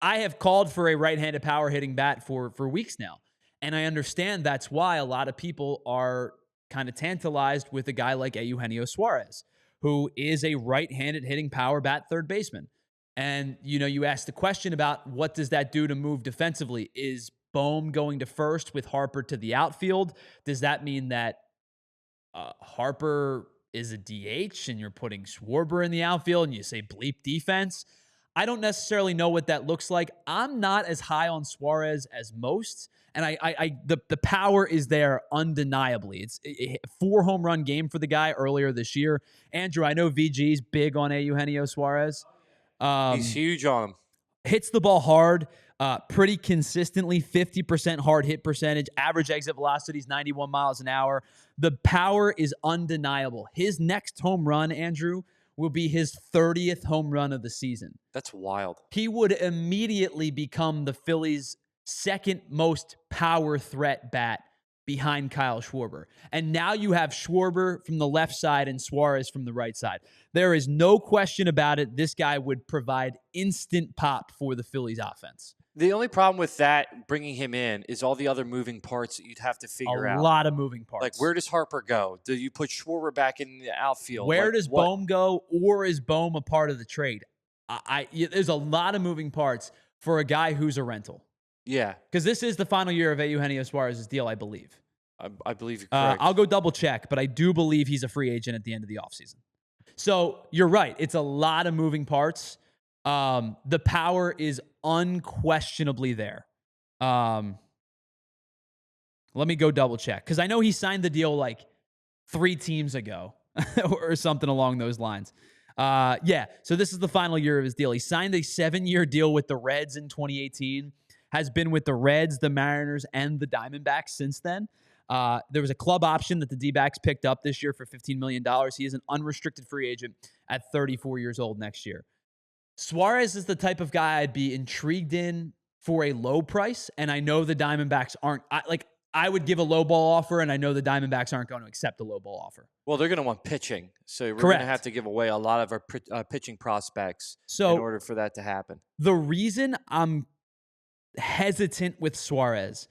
I have called for a right-handed power hitting bat for weeks now. And I understand that's why a lot of people are kind of tantalized with a guy like Eugenio Suarez, who is a right-handed hitting power bat third baseman. And, you asked the question about what does that do to move defensively? Is Bohm going to first with Harper to the outfield? Does that mean that Harper is a DH and you're putting Schwarber in the outfield and you say bleep defense? I don't necessarily know what that looks like. I'm not as high on Suarez as most, and the power is there undeniably. It's a 4 home run game for the guy earlier this year. Andrew, I know VG's big on Eugenio Suarez. He's huge on him. Hits the ball hard, pretty consistently, 50% hard hit percentage. Average exit velocity is 91 miles an hour. The power is undeniable. His next home run, Andrew, will be his 30th home run of the season. That's wild. He would immediately become the Phillies' second most power threat bat behind Kyle Schwarber. And now you have Schwarber from the left side and Suarez from the right side. There is no question about it. This guy would provide instant pop for the Phillies offense. The only problem with that, bringing him in, is all the other moving parts that you'd have to figure out. A lot of moving parts. Like, where does Harper go? Do you put Schwarber back in the outfield? Where does Bohm go, or is Bohm a part of the trade? There's a lot of moving parts for a guy who's a rental. Yeah. Because this is the final year of Eugenio Suarez's deal, I believe. I believe you're correct. I'll go double check, but I do believe he's a free agent at the end of the offseason. So you're right. It's a lot of moving parts. The power is unquestionably there. Let me go double check, because I know he signed the deal like 3 teams ago or something along those lines. So this is the final year of his deal. He signed a 7-year deal with the Reds in 2018, has been with the Reds, the Mariners, and the Diamondbacks since then. There was a club option that the D-backs picked up this year for $15 million. He is an unrestricted free agent at 34 years old next year. Suarez is the type of guy I'd be intrigued in for a low price, and I know the Diamondbacks aren't. I would give a low ball offer, and I know the Diamondbacks aren't going to accept a low ball offer. Well, they're going to want pitching, so we're going to have to give away a lot of our pitching prospects in order for that to happen. The reason I'm hesitant with Suarez,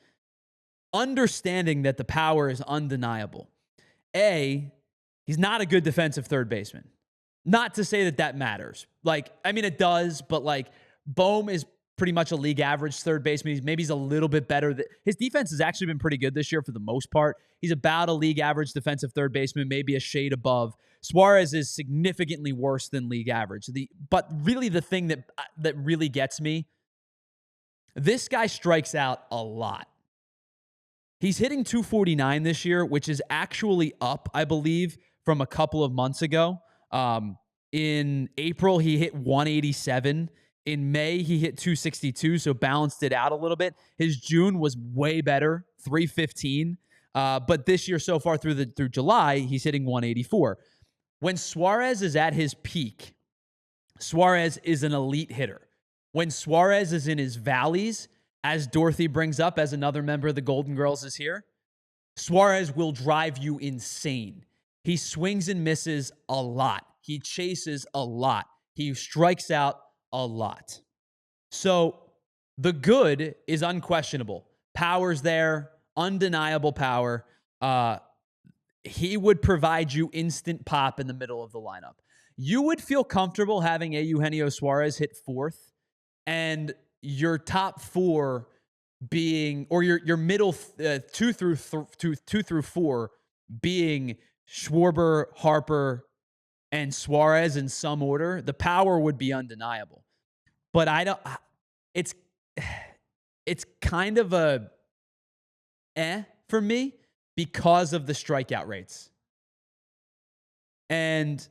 understanding that the power is undeniable. He's not a good defensive third baseman. Not to say that matters. It does, but Bohm is pretty much a league average third baseman. Maybe he's a little bit better. His defense has actually been pretty good this year for the most part. He's about a league average defensive third baseman, maybe a shade above. Suarez is significantly worse than league average. But really the thing that really gets me, this guy strikes out a lot. He's hitting 249 this year, which is actually up, I believe, from a couple of months ago. In April, he hit 187. In May, he hit 262, so balanced it out a little bit. His June was way better, 315. But this year so far through July, he's hitting 184. When Suarez is at his peak, Suarez is an elite hitter. When Suarez is in his valleys, as Dorothy brings up, as another member of the Golden Girls is here, Suarez will drive you insane. He swings and misses a lot. He chases a lot. He strikes out a lot. So the good is unquestionable. Power's there, undeniable power. He would provide you instant pop in the middle of the lineup. You would feel comfortable having Eugenio Suarez hit 4th and your top 4 being, or your middle 2 through 4 being Schwarber, Harper, and Suarez in some order. The power would be undeniable. But it's kind of a for me because of the strikeout rates. And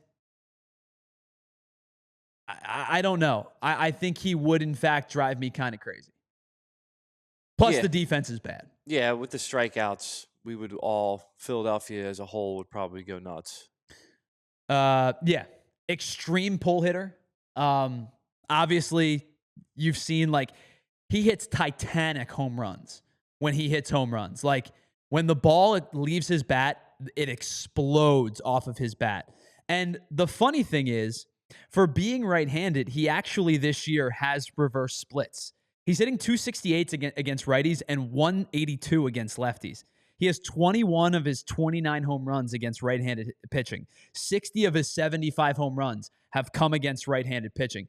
I don't know. I think he would, in fact, drive me kind of crazy. Plus, the defense is bad. Yeah, with the strikeouts, Philadelphia as a whole would probably go nuts. Extreme pull hitter. Obviously, you've seen, he hits titanic home runs when he hits home runs. When the ball leaves his bat, it explodes off of his bat. And the funny thing is, For being right-handed, he actually this year has reverse splits. He's hitting 268 against righties and 182 against lefties. He has 21 of his 29 home runs against right-handed pitching. 60 of his 75 home runs have come against right-handed pitching.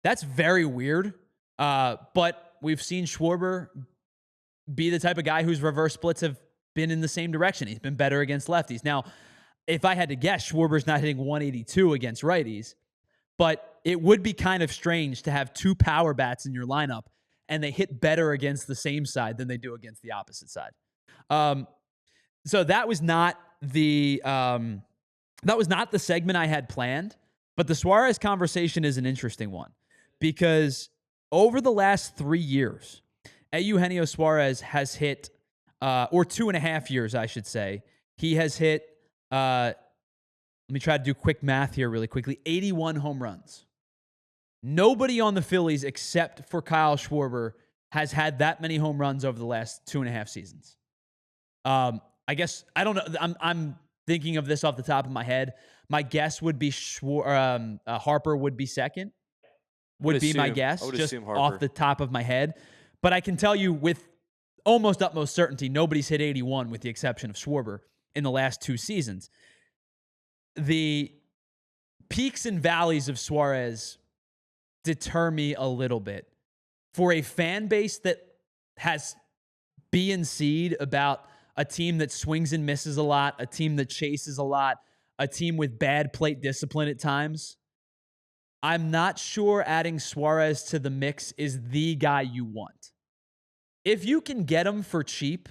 That's very weird, but we've seen Schwarber be the type of guy whose reverse splits have been in the same direction. He's been better against lefties. Now, if I had to guess, Schwarber's not hitting 182 against righties, but it would be kind of strange to have two power bats in your lineup and they hit better against the same side than they do against the opposite side. So that was not the segment I had planned, but the Suarez conversation is an interesting one because over the last 3 years, Eugenio Suarez has hit, or 2.5 years, I should say, he has hit, let me try to do quick math here really quickly, 81 home runs. Nobody on the Phillies except for Kyle Schwarber has had that many home runs over the last 2.5 seasons. I guess, I don't know, I'm thinking of this off the top of my head. My guess would be Harper would be second. Would be my guess, just off the top of my head. But I can tell you with almost utmost certainty, nobody's hit 81 with the exception of Schwarber in the last 2 seasons. The peaks and valleys of Suarez deter me a little bit. For a fan base that has B and C'd about a team that swings and misses a lot, a team that chases a lot, a team with bad plate discipline at times, I'm not sure adding Suarez to the mix is the guy you want. If you can get him for cheap,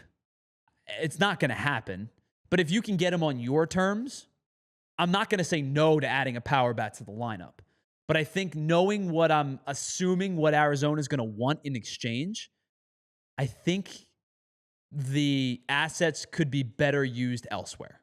it's not going to happen. But if you can get him on your terms, I'm not going to say no to adding a power bat to the lineup. But I think knowing what I'm assuming what Arizona is going to want in exchange, I think the assets could be better used elsewhere.